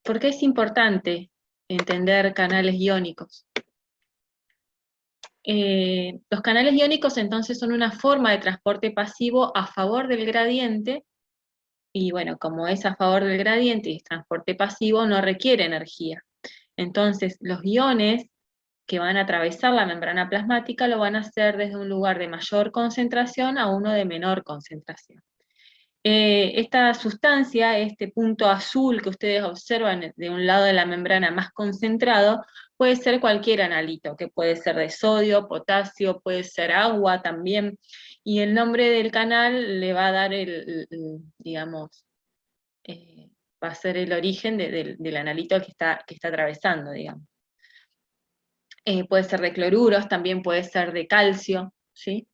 ¿Por qué es importante entender canales iónicos? Los canales iónicos entonces son una forma de transporte pasivo a favor del gradiente, y bueno, como es a favor del gradiente y es transporte pasivo, no requiere energía. Entonces, los iones que van a atravesar la membrana plasmática lo van a hacer desde un lugar de mayor concentración a uno de menor concentración. Esta sustancia, este punto azul que ustedes observan de un lado de la membrana más concentrado, puede ser cualquier analito, que puede ser de sodio, potasio, puede ser agua también, y el nombre del canal le va a dar digamos, va a ser el origen del analito que está atravesando, digamos. Puede ser de cloruros, también puede ser de calcio, ¿sí?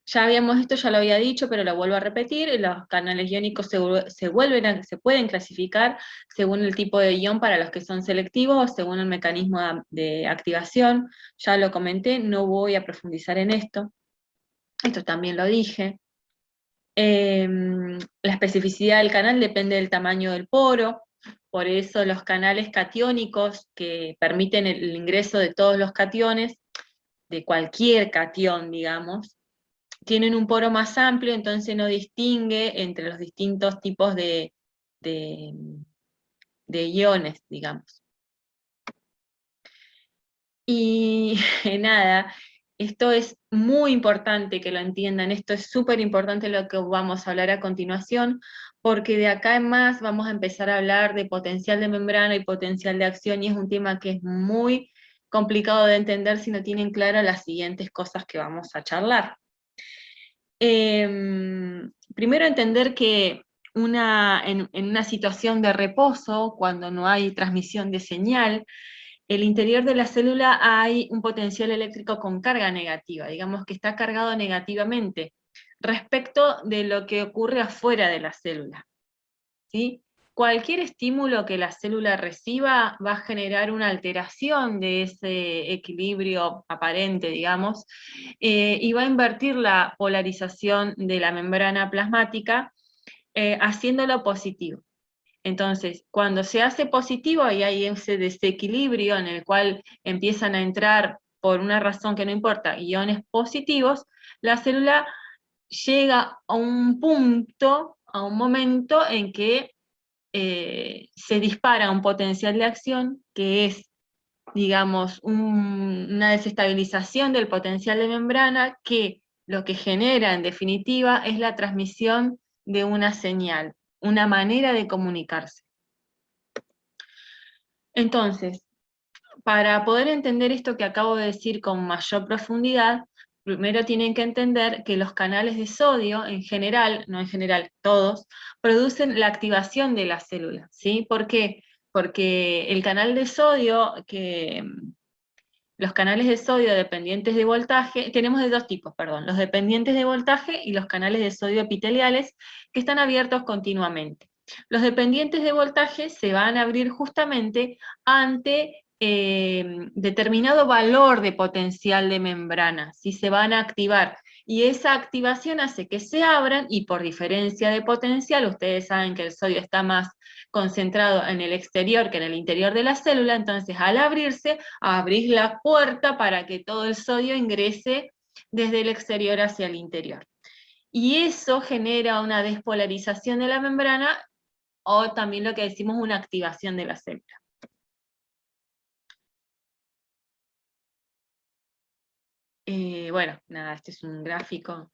Ya habíamos esto, ya lo había dicho, pero lo vuelvo a repetir, los canales iónicos se pueden clasificar según el tipo de ion para los que son selectivos o según el mecanismo de activación. Ya lo comenté, no voy a profundizar en esto. Esto también lo dije. La especificidad del canal depende del tamaño del poro, por eso los canales catiónicos que permiten el ingreso de todos los cationes, de cualquier cation, digamos, tienen un poro más amplio, entonces no distingue entre los distintos tipos de, de iones, digamos. Y nada, esto es muy importante que lo entiendan, esto es súper importante lo que vamos a hablar a continuación, porque de acá en más vamos a empezar a hablar de potencial de membrana y potencial de acción, y es un tema que es muy complicado de entender si no tienen claras las siguientes cosas que vamos a charlar. Primero entender que en una situación de reposo, cuando no hay transmisión de señal, el interior de la célula hay un potencial eléctrico con carga negativa, digamos que está cargado negativamente, respecto de lo que ocurre afuera de la célula, ¿sí? Cualquier estímulo que la célula reciba va a generar una alteración de ese equilibrio aparente, digamos, y va a invertir la polarización de la membrana plasmática, haciéndolo positivo. Entonces, cuando se hace positivo y hay ese desequilibrio en el cual empiezan a entrar, por una razón que no importa, iones positivos, la célula llega a un punto, a un momento en que se dispara un potencial de acción que es, digamos, una desestabilización del potencial de membrana, que lo que genera en definitiva es la transmisión de una señal, una manera de comunicarse. Entonces, para poder entender esto que acabo de decir con mayor profundidad, primero tienen que entender que los canales de sodio, en general, no en general, todos, producen la activación de la célula, ¿sí? ¿Por qué? Porque el canal de sodio, los canales de sodio dependientes de voltaje, tenemos de dos tipos, perdón, los dependientes de voltaje y los canales de sodio epiteliales, que están abiertos continuamente. Los dependientes de voltaje se van a abrir justamente ante determinado valor de potencial de membrana, si se van a activar, y esa activación hace que se abran, y por diferencia de potencial, ustedes saben que el sodio está más concentrado en el exterior que en el interior de la célula, entonces al abrirse, abrís la puerta para que todo el sodio ingrese desde el exterior hacia el interior. Y eso genera una despolarización de la membrana, o también lo que decimos una activación de la célula. Bueno, nada, este es un gráfico.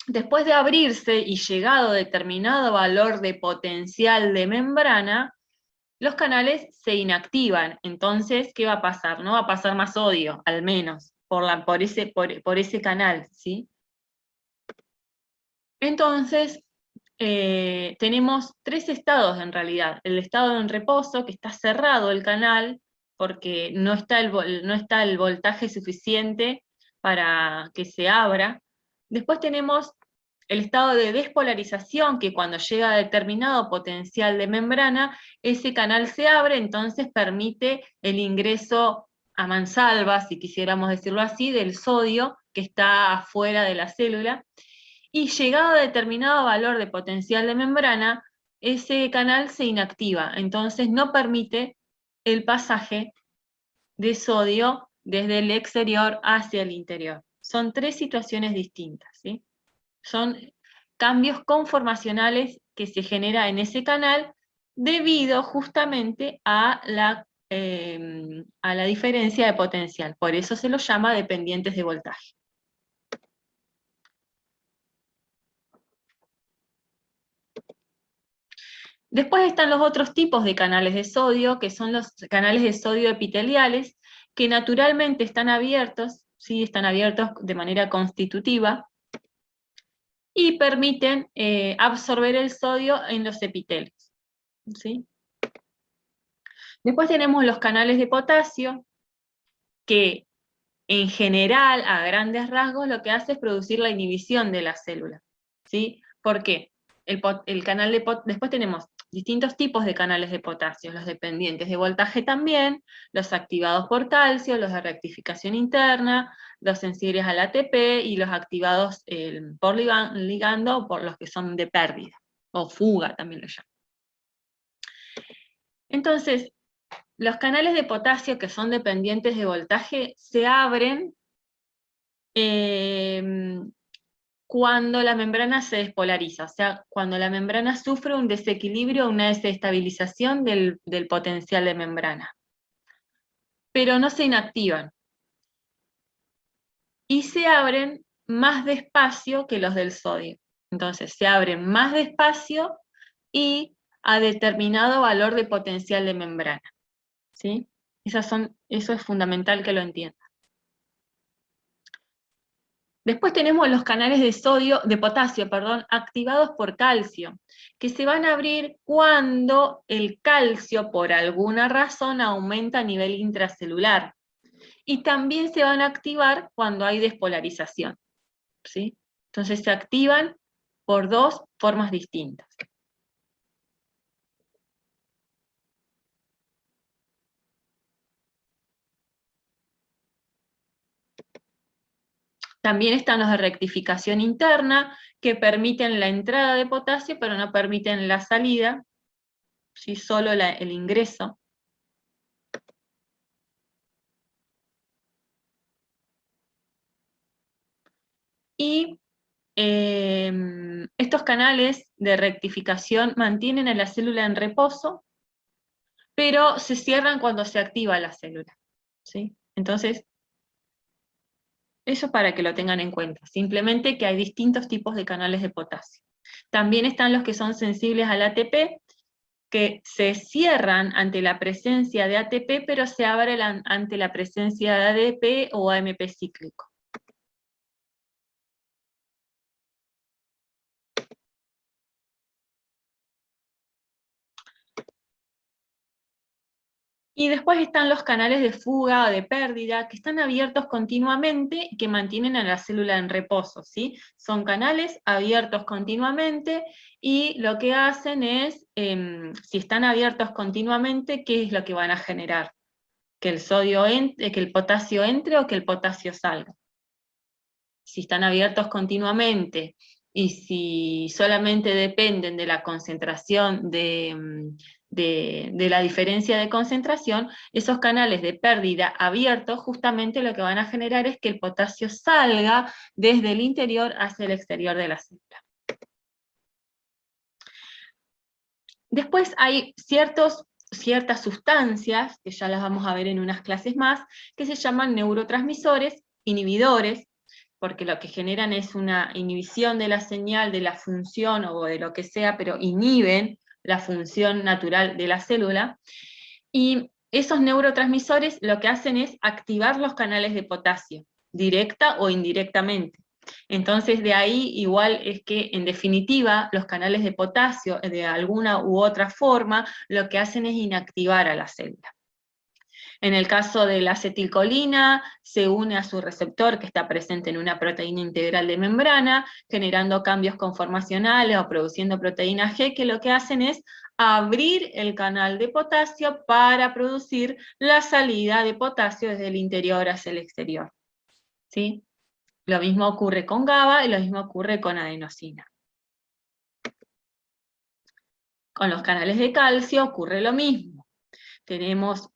Después de abrirse y llegado a determinado valor de potencial de membrana, los canales se inactivan. Entonces, ¿qué va a pasar? No va a pasar más sodio, al menos, por ese canal, ¿sí? Entonces, tenemos tres estados en realidad. El estado en reposo, que está cerrado el canal, porque no está el voltaje suficiente para que se abra. Después tenemos el estado de despolarización, que cuando llega a determinado potencial de membrana, ese canal se abre, entonces permite el ingreso a mansalva, si quisiéramos decirlo así, del sodio que está afuera de la célula. y llegado a determinado valor de potencial de membrana, ese canal se inactiva, entonces no permite el pasaje de sodio desde el exterior hacia el interior. Son tres situaciones distintas, ¿sí? Son cambios conformacionales que se generan en ese canal debido justamente a la diferencia de potencial. Por eso se los llama dependientes de voltaje. Después están los otros tipos de canales de sodio, que son los canales de sodio epiteliales, que naturalmente están abiertos, ¿sí? Están abiertos de manera constitutiva, y permiten absorber el sodio en los epitelios, ¿sí? Después tenemos los canales de potasio, que en general, a grandes rasgos, lo que hace es producir la inhibición de la célula, ¿sí? ¿Por qué? Después tenemos distintos tipos de canales de potasio, los dependientes de voltaje también, los activados por calcio, los de rectificación interna, los sensibles al ATP y los activados por ligando, por los que son de pérdida, o fuga también lo llaman. Entonces, los canales de potasio que son dependientes de voltaje se abren cuando la membrana se despolariza, o sea, cuando la membrana sufre un desequilibrio, una desestabilización del potencial de membrana. Pero no se inactivan. Y se abren más despacio que los del sodio. Entonces, se abren más despacio y a determinado valor de potencial de membrana. ¿Sí? Eso es fundamental que lo entiendan. Después tenemos los canales de potasio, activados por calcio, que se van a abrir cuando el calcio, por alguna razón, aumenta a nivel intracelular. Y también se van a activar cuando hay despolarización, ¿sí? Entonces se activan por dos formas distintas. También están los de rectificación interna, que permiten la entrada de potasio, pero no permiten la salida, ¿sí? Solo el ingreso. Y estos canales de rectificación mantienen a la célula en reposo, pero se cierran cuando se activa la célula, ¿sí? Entonces, eso para que lo tengan en cuenta. Simplemente que hay distintos tipos de canales de potasio. También están los que son sensibles al ATP, que se cierran ante la presencia de ATP, pero se abren ante la presencia de ADP o AMP cíclico. Y después están los canales de fuga o de pérdida, que están abiertos continuamente y que mantienen a la célula en reposo, ¿sí? Son canales abiertos continuamente y lo que hacen es, si están abiertos continuamente, ¿qué es lo que van a generar? Que el potasio entre o que el potasio salga. Si están abiertos continuamente y si solamente dependen de la concentración de la diferencia de concentración, esos canales de pérdida abiertos justamente lo que van a generar es que el potasio salga desde el interior hacia el exterior de la célula. Después hay ciertas sustancias, que ya las vamos a ver en unas clases más, que se llaman neurotransmisores, inhibidores, porque lo que generan es una inhibición de la señal, de la función o de lo que sea, pero inhiben la función natural de la célula, y esos neurotransmisores lo que hacen es activar los canales de potasio, directa o indirectamente. Entonces de ahí igual es que en definitiva los canales de potasio de alguna u otra forma lo que hacen es inactivar a la célula. En el caso de la acetilcolina, se une a su receptor que está presente en una proteína integral de membrana, generando cambios conformacionales o produciendo proteína G, que lo que hacen es abrir el canal de potasio para producir la salida de potasio desde el interior hacia el exterior. ¿Sí? Lo mismo ocurre con GABA y lo mismo ocurre con adenosina. Con los canales de calcio ocurre lo mismo.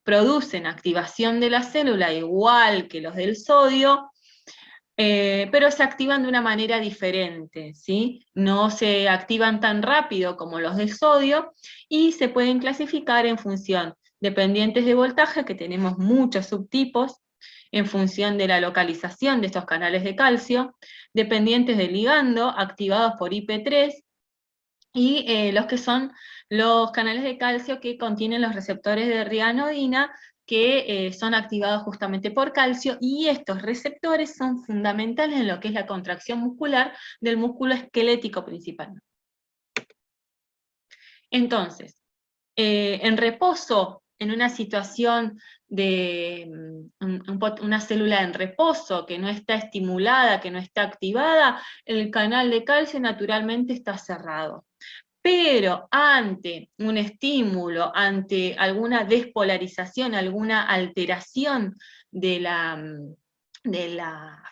Producen activación de la célula igual que los del sodio, pero se activan de una manera diferente, ¿sí? No se activan tan rápido como los del sodio, y se pueden clasificar en función dependientes de voltaje, que tenemos muchos subtipos, en función de la localización de estos canales de calcio, dependientes de ligando, activados por IP3, y los que son los canales de calcio que contienen los receptores de rianodina, que son activados justamente por calcio, y estos receptores son fundamentales en lo que es la contracción muscular del músculo esquelético principal. Entonces, en reposo, en una situación de una célula en reposo, que no está estimulada, que no está activada, el canal de calcio naturalmente está cerrado. Pero ante un estímulo, ante alguna despolarización, alguna alteración de la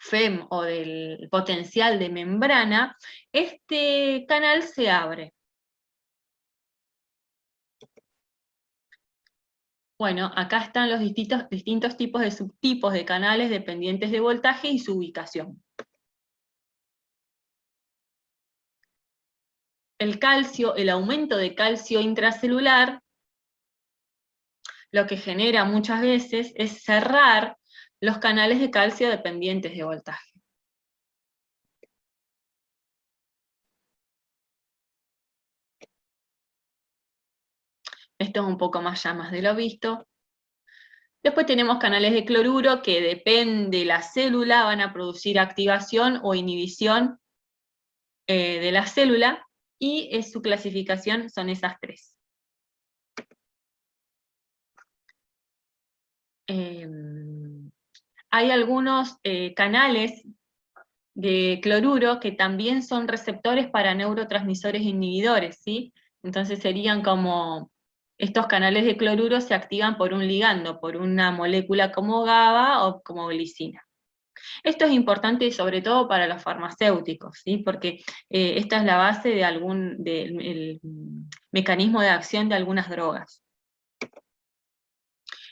FEM o del potencial de membrana, este canal se abre. Bueno, acá están los distintos tipos de subtipos de canales dependientes de voltaje y su ubicación. El calcio, el aumento de calcio intracelular, lo que genera muchas veces es cerrar los canales de calcio dependientes de voltaje. Esto es un poco más ya más de lo visto. Después tenemos canales de cloruro que depende de la célula, van a producir activación o inhibición de la célula, y su clasificación son esas tres. Hay algunos canales de cloruro que también son receptores para neurotransmisores inhibidores, ¿sí? Entonces serían como, estos canales de cloruro se activan por un ligando, por una molécula como GABA o como glicina. Esto es importante sobre todo para los farmacéuticos, ¿sí? Porque esta es la base del mecanismo de acción de algunas drogas.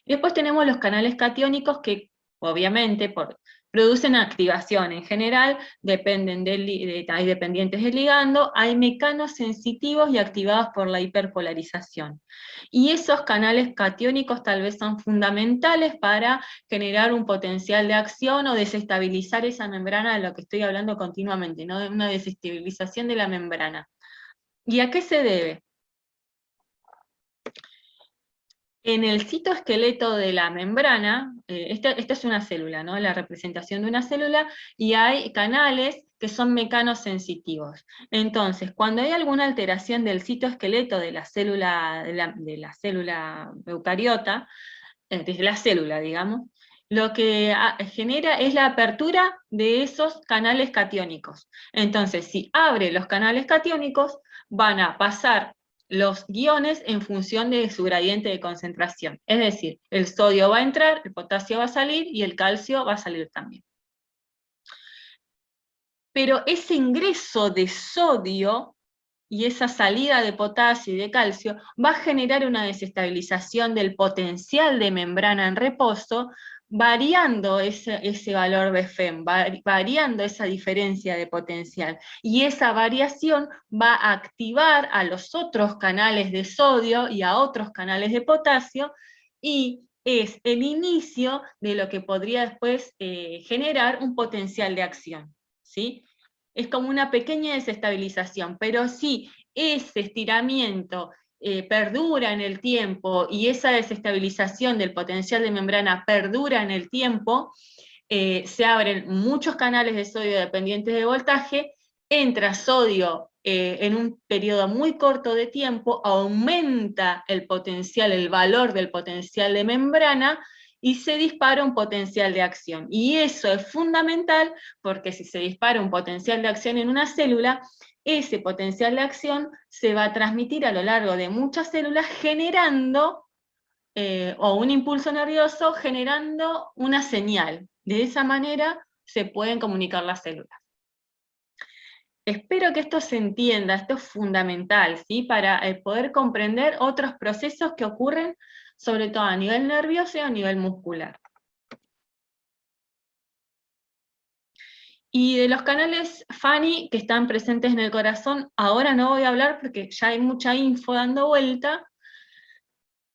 Y después tenemos los canales catiónicos que, obviamente, producen activación. En general, hay dependientes del ligando, hay mecanos sensitivos y activados por la hiperpolarización. Y esos canales catiónicos tal vez son fundamentales para generar un potencial de acción o desestabilizar esa membrana de lo que estoy hablando continuamente, ¿no? Una desestabilización de la membrana. ¿Y a qué se debe? En el citoesqueleto de la membrana, esta es una célula, ¿no? La representación de una célula, y hay canales que son mecanosensitivos. Entonces, cuando hay alguna alteración del citoesqueleto de la célula, de la célula eucariota, desde la célula, digamos, lo que genera es la apertura de esos canales catiónicos. Entonces, si abre los canales catiónicos, van a pasar los guiones en función de su gradiente de concentración. Es decir, el sodio va a entrar, el potasio va a salir y el calcio va a salir también. Pero ese ingreso de sodio y esa salida de potasio y de calcio va a generar una desestabilización del potencial de membrana en reposo, variando ese valor de FEM, variando esa diferencia de potencial. Y esa variación va a activar a los otros canales de sodio y a otros canales de potasio, y es el inicio de lo que podría después generar un potencial de acción, ¿sí? Es como una pequeña desestabilización, pero si ese estiramiento perdura en el tiempo, y esa desestabilización del potencial de membrana perdura en el tiempo, se abren muchos canales de sodio dependientes de voltaje, entra sodio en un periodo muy corto de tiempo, aumenta el potencial, el valor del potencial de membrana, y se dispara un potencial de acción. Y eso es fundamental, porque si se dispara un potencial de acción en una célula, ese potencial de acción se va a transmitir a lo largo de muchas células, generando, o un impulso nervioso, generando una señal. De esa manera se pueden comunicar las células. Espero que esto se entienda, esto es fundamental, ¿sí? Para poder comprender otros procesos que ocurren, sobre todo a nivel nervioso y a nivel muscular. Y de los canales FANI que están presentes en el corazón, ahora no voy a hablar porque ya hay mucha info dando vuelta,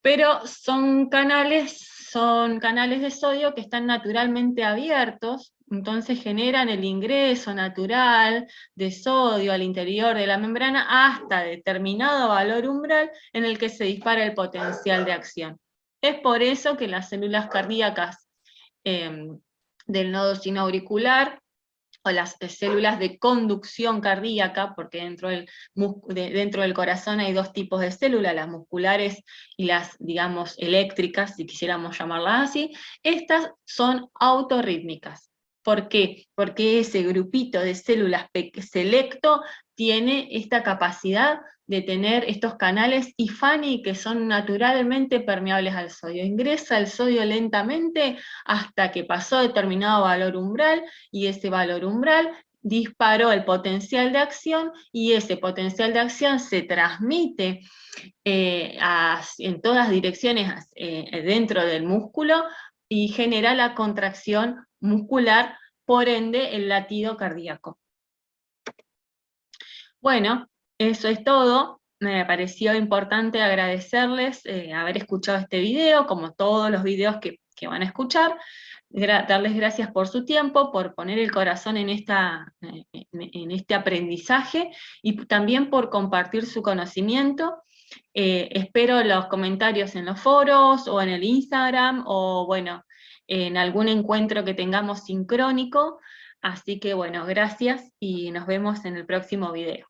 pero son canales de sodio que están naturalmente abiertos, entonces generan el ingreso natural de sodio al interior de la membrana hasta determinado valor umbral en el que se dispara el potencial de acción. Es por eso que las células cardíacas del nodo sinoauricular, o las células de conducción cardíaca, porque dentro del corazón hay dos tipos de células, las musculares y las, digamos, eléctricas, si quisiéramos llamarlas así, estas son autorrítmicas. ¿Por qué? Porque ese grupito de células selecto tiene esta capacidad de tener estos canales IFANI que son naturalmente permeables al sodio. Ingresa el sodio lentamente hasta que pasó determinado valor umbral, y ese valor umbral disparó el potencial de acción, y ese potencial de acción se transmite en todas direcciones dentro del músculo y genera la contracción muscular, por ende el latido cardíaco. Bueno, eso es todo. Me pareció importante agradecerles haber escuchado este video, como todos los videos que van a escuchar. Darles gracias por su tiempo, por poner el corazón en este aprendizaje, y también por compartir su conocimiento. Espero los comentarios en los foros, o en el Instagram, o bueno, en algún encuentro que tengamos sincrónico. Así que bueno, gracias y nos vemos en el próximo video.